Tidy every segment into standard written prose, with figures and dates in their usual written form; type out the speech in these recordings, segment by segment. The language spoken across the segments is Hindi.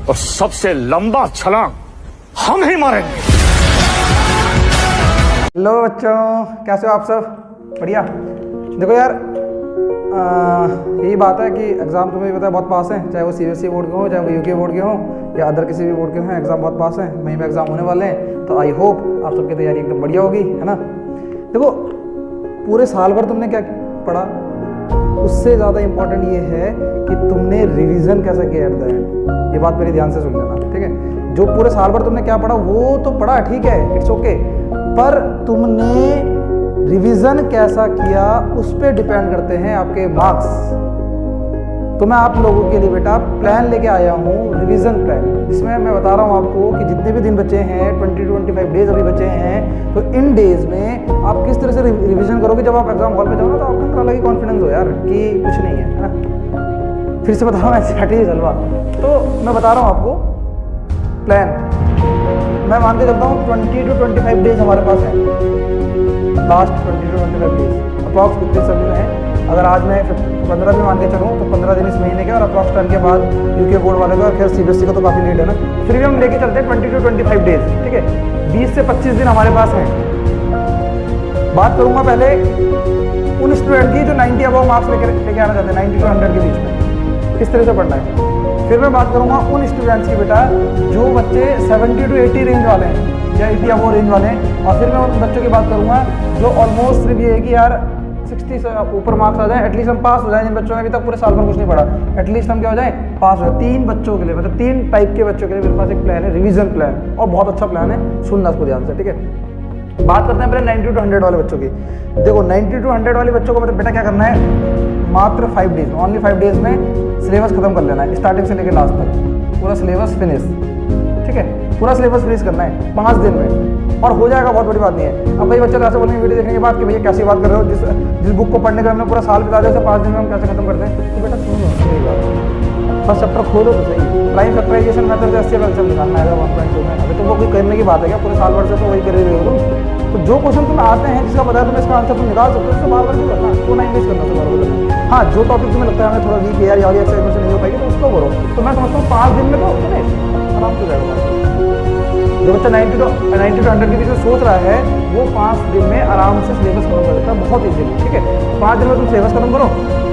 और सबसे लंबा छलांग हम ही मारेंगे। हेलो बच्चों, कैसे हो आप सब? बढ़िया। देखो यार, यही बात है कि एग्ज़ाम तुम्हें भी पता है बहुत पास हैं, चाहे वो सीबीएसई बोर्ड के हों, चाहे वो यूके बोर्ड के हों या अदर किसी भी बोर्ड के हों, एग्ज़ाम बहुत पास हैं। मई में एग्ज़ाम होने वाले हैं, तो आई होप आप सबकी तैयारी एकदम बढ़िया होगी, है ना। देखो, पूरे साल भर तुमने क्या पढ़ा, उससे ज़्यादा इम्पोर्टेंट ये है कि तुमने रिवीजन कैसा किया एट द एंड। ये बात मेरी ध्यान से सुन लेना, ठीक है। जो पूरे साल भर तुमने क्या पढ़ा वो तो पढ़ा, ठीक है, इट्स ओके, पर तुमने रिवीजन कैसा किया उस पर डिपेंड करते हैं आपके मार्क्स। तो मैं आप लोगों के लिए बेटा प्लान लेके आया हूँ, रिवीजन प्लान, जिसमें मैं बता रहा हूँ आपको कि जितने भी दिन बचे हैं, 20 to 25 डेज अभी बचे हैं, तो इन डेज में आप किस तरह से रिवीजन करोगे। जब आप एग्जाम हॉल पे जाओ ना, तो आपके अंदर अलग ही कॉन्फिडेंस हो यार कि कुछ नहीं है ना। फिर से बता रहा हूँ, ऐसे हटी जलवा। तो मैं बता रहा हूँ आपको प्लान। मैं मान के चलता हूँ 20 to 25 डेज हमारे पास है, लास्ट 20 to 25 डेज अप्रॉक्स कितने समय में है। अगर आज मैं 15 भी मान के चलूँ तो 15 दिन इस महीने के, और अप्रॉक्स 10 के बाद यूके बोर्ड वाले का, और खैर सीबीएसई का तो काफ़ी लेट है ना, फिर भी हम लेके चलते हैं 20 to 25 डेज, ठीक है। 20 से 25 दिन हमारे पास हैं। बात करूँगा पहले उन स्टूडेंट की जो 90 अबव मार्क्स लेके आना चाहते हैं, 90 to 100 के बीच में, किस तरह से पढ़ना है। फिर मैं बात करूँगा उन स्टूडेंट्स की बेटा जो बच्चे 70 to 80 रेंज वाले हैं या 80 अबव रेंज वाले हैं, और फिर मैं उन बच्चों की बात करूँगा जो ऑलमोस्ट सिर्फ ये है कि यार 60 से ऊपर मार्क्स आ जाए, एटलीस्ट हम पास हो जाए। जिन बच्चों ने अभी तक पूरे साल भर कुछ नहीं पढ़ा, एटलीस्ट हम क्या हो जाए, पास हो जाए। 3 बच्चों के लिए, मतलब 3 टाइप के बच्चों के लिए मेरे पास एक प्लान है, रिवीजन प्लान, और बहुत अच्छा प्लान है, सुनना उसको ध्यान से, ठीक है। बात करते हैं पहले 90 to 100 वाले बच्चों की। देखो 90 to 100 वाले बच्चों को मतलब बेटा क्या करना है, मात्र 5 डेज, ओनली 5 डेज में सिलेबस खत्म कर लेना है, स्टार्टिंग से लेकर लास्ट तक पूरा सिलेबस फिनिश, ठीक है। पूरा सिलेबस फिनिश करना है 5 दिन में, और हो जाएगा, बहुत बड़ी बात नहीं है। अब भाई बच्चे ऐसे बोलेंगे वीडियो देखने के बाद कि भैया कैसी बात कर रहे हो, जिस बुक को पढ़ने का हमने पूरा साल बिता दिया, 5 दिन में हम कैसे खत्म करते हैं। तो बेटा सुनो मेरी बात, फर्स्ट चैप्टर खोलो तो सही। प्राइम फैक्टराइजेशन मेथड से 80% निकालना है 1.2 में। अभी तुमको कोई करने की बात है क्या, पूरे साल भर से तो वही कर रहे हो। तो जो क्वेश्चन तुम्हें आते हैं, जिसका पता है तुम्हें इसका आंसर तुम निकाल सकते हो, उसको बार बार क्यों करना, तो ना इंग्लिश करना, बार बार। हाँ, जो टॉपिक तुम्हें लगता है हमें थोड़ा वीक है यार, या एक्सरसाइज से नहीं हो पाएगी, तो उसको करो। तो मैं समझता हूँ 5 दिन में तो आराम से जाएगा। जो बच्चा 90 to 100 के बीच में सोच रहा है, वो 5 दिन में आराम से सिलेबस खत्म कर देता है, बहुत ईजीली, ठीक है। 5 दिन में तुम सिलेबस खत्म करो,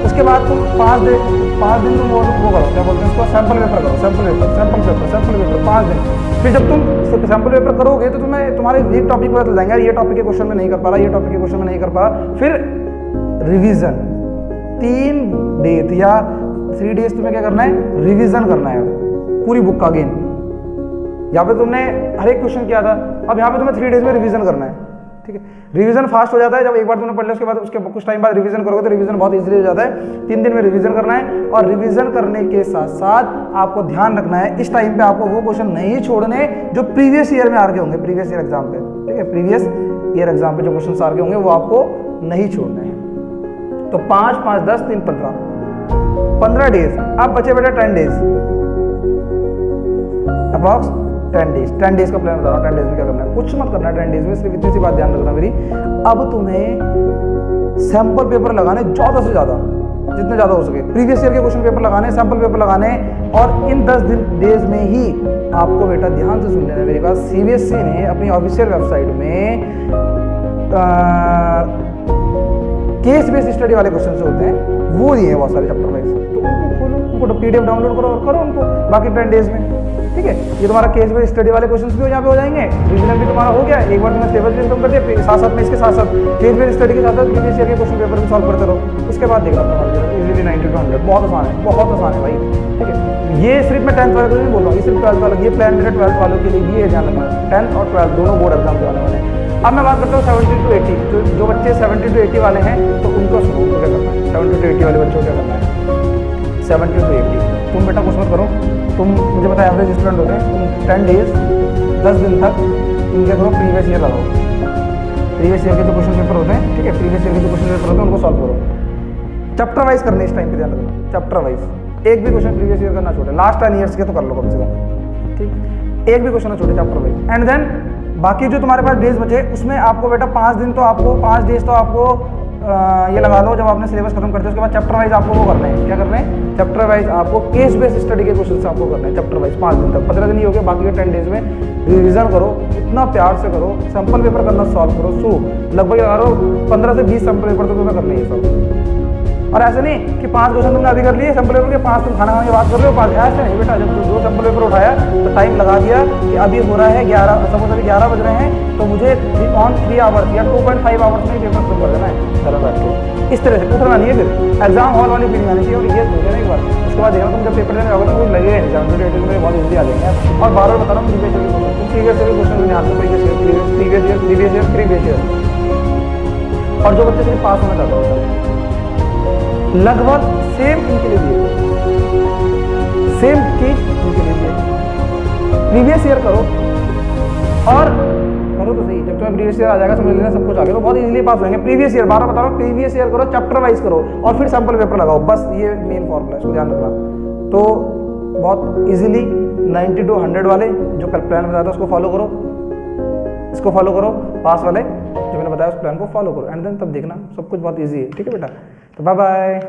उसके बाद तुम 5 दिन तुम वो करो, क्या बोलते हैं उसको, सैम्पल पेपर करो, सैम्पल पेपर 5 दिन। फिर जब तुम सैम्पल पेपर करोगे तो तुम्हें तुम्हारे वीक टॉपिक पता चल जाएंगे, ये टॉपिक के क्वेश्चन में नहीं कर पा रहा, ये टॉपिक के क्वेश्चन में नहीं कर पा रहा। फिर रिवीजन 3 डेज या 3 डेज तुम्हें क्या करना है, रिवीजन करना है पूरी बुक का अगेन। यहाँ पे तुमने हर एक क्वेश्चन किया था, अब यहाँ पे तुम्हें 3 डेज में रिवीजन करना है, ठीक है। रिवीजन फास्ट हो जाता है जब एक बार तुमने पढ़ लिया, उसके बाद उसके कुछ टाइम बाद रिवीजन करोगे तो रिवीजन बहुत इजीली हो जाता है। 3 दिन में रिवीजन करना है, और रिवीजन करने के साथ साथ आपको ध्यान रखना है, इस टाइम पे आपको वो क्वेश्चन नहीं छोड़ने जो प्रीवियस ईयर में आ रखे होंगे, प्रीवियस ईयर एग्जाम पे, ठीक है। प्रीवियस ईयर एग्जाम पे जो क्वेश्चन आ रखे होंगे वो आपको नहीं छोड़ने हैं। तो 5, 5, 10, 3, 15 डेज। अब बचे बेटा 10 डेज, अप्रॉक्स 10 डेज का प्लान बता रहा हूँ। 10 डेज में क्या करना है, कुछ मत करना है 10 डेज में, सिर्फ इतनी सी बात ध्यान रखना मेरी। अब तुम्हें सैंपल पेपर लगाने ज़्यादा से ज़्यादा, जितने ज़्यादा हो सके, प्रीवियस ईयर के क्वेश्चन पेपर लगाने, सैंपल पेपर लगाने, और इन 10 डेज में ही आपको बेटा ध्यान से सुन लेना मेरी बात, सीबीएसई ने अपनी ऑफिशियल वेबसाइट में केस बेस्ड स्टडी वाले क्वेश्चन जो होते हैं वो दिए हैं बहुत सारे चैप्टर वाइज, तो उनको खोलो, उनको PDF डाउनलोड करो और करो उनको बाकी 10 डेज में, ठीक है। ये तुम्हारा केस बेस्ड स्टडी वाले क्वेश्चंस भी यहाँ पे हो जाएंगे, रीजनल भी तुम्हारा हो गया, एक बार तुमने सिलेबस भी खत्म कर दिया, साथ साथ में इसके साथ साथ केस बेस्ड स्टडी के साथ साथ प्रीवियस ईयर के क्वेश्चन पेपर भी सॉल्व करते रहो। उसके बाद देख रहा हूँ इजीली 90 to 100, बहुत आसान है, बहुत आसान है भाई, ठीक है। ये सिर्फ मैं 10th वाले को नहीं बोल रहा हूँ, ये सिर्फ 12th वाला, ये प्लान मेरे 12th वालों के लिए भी है, ध्यान रखना। 10th और 12th दोनों बोर्ड एग्जाम आने वाले हैं। अब मैं बात करता हूँ 70 to 80, जो बच्चे 70 to 80 वाले हैं, तो उनको सुनो, उनको क्या करना है, 70 to 80 वाले बच्चों को क्या करना है, 70 to 80। तुम बेटा कुछ मत करो, तुम मुझे पता है एवरेज स्टूडेंट होते हैं, तुम 10 डेज 10 दिन तक तुम क्या करो, प्रीवियस ईयर लगाओ, प्रीवियस ईयर के जो क्वेश्चन पेपर होते हैं, ठीक है, प्रीवियस ईयर के जो क्वेश्चन पेपर होते हैं उनको सॉल्व करो। चैप्टर वाइज करने इस टाइम पे ध्यान रखना, चैप्टर वाइज, एक भी क्वेश्चन प्रीवियस ईयर का ना छोड़े, लास्ट 10 ईयर्स के तो कर लो कम से कम, ठीक, एक भी क्वेश्चन ना छोड़े चैप्टर वाइज। एंड देन बाकी जो तुम्हारे पास डेज बचे उसमें आपको बेटा 5 डेज तो आपको ये लगा लो, जब आपने सिलेबस खत्म करते हैं उसके बाद चैप्टर वाइज आपको वो करना है, क्या करना है, चैप्टर वाइज आपको केस बेस्ड स्टडी के क्वेश्चन आपको करना है चैप्टर वाइज 5 दिन तक, 15 दिन ही हो गए, बाकी के 10 डेज में रिविजन करो, इतना प्यार से करो, सैम्पल पेपर करना सॉल्व करो। लगभग लगा लो 15 से 20 सैम्पल पेपर तो तुम्हें करना ही है सॉल्व। और ऐसे नहीं कि 5 क्वेश्चन तुमने अभी कर लिए सैम्पल पेपर के, 5 तुम खाना खाने की बात कर रहे हो, 5 ऐसे नहीं बेटा। जब 2 सैम्पल पेपर उठाया तो टाइम लगा दिया कि अभी हो रहा है 11, सपोज अभी 11 बज रहे हैं तो मुझे ऑन 3 आवर्स या 2.5 आवर्स में पेपर खत्म कर देना है घर बैठ के। इस तरह से उठना नहीं है, फिर एग्जाम हॉल वाली फीलिंग आनी चाहिए। और ये सोचे ना एक बार, उसके बाद देखना तुम जब पेपर देने जाओगे तो कुछ लगेगा एग्जाम में बहुत ईजी आ जाएंगे। और बार बार बता रहा हूँ प्रीवियस ईयर क्वेश्चन ध्यान से, प्रीवियस ईयर। और जो बच्चे सिर्फ पास होना चाहते हैं लगभग सेम इनके लिए दिए, सेम चीज इनके लिए दिए। प्रीवियस ईयर करो और करो तो सही, जब तुम्हें प्रीवियस ईयर आ जाएगा समझ लेना सब कुछ आ गया तो बहुत इजीली पास होंगे। प्रीवियस ईयर 12 बता रहा हूँ, प्रीवियस ईयर करो, चैप्टर वाइज करो और फिर सैम्पल पेपर लगाओ, बस ये मेन फॉर्मूला है, इसको ध्यान रखना। तो बहुत इजीली 90 to 100 वाले जो कल प्लान बताया था उसको फॉलो करो, इसको फॉलो करो, पास वाले जो मैंने बताया उस प्लान को फॉलो करो, एंड देन तब देखना सब कुछ बहुत ईजी है। ठीक है बेटा, तो बाय बाय।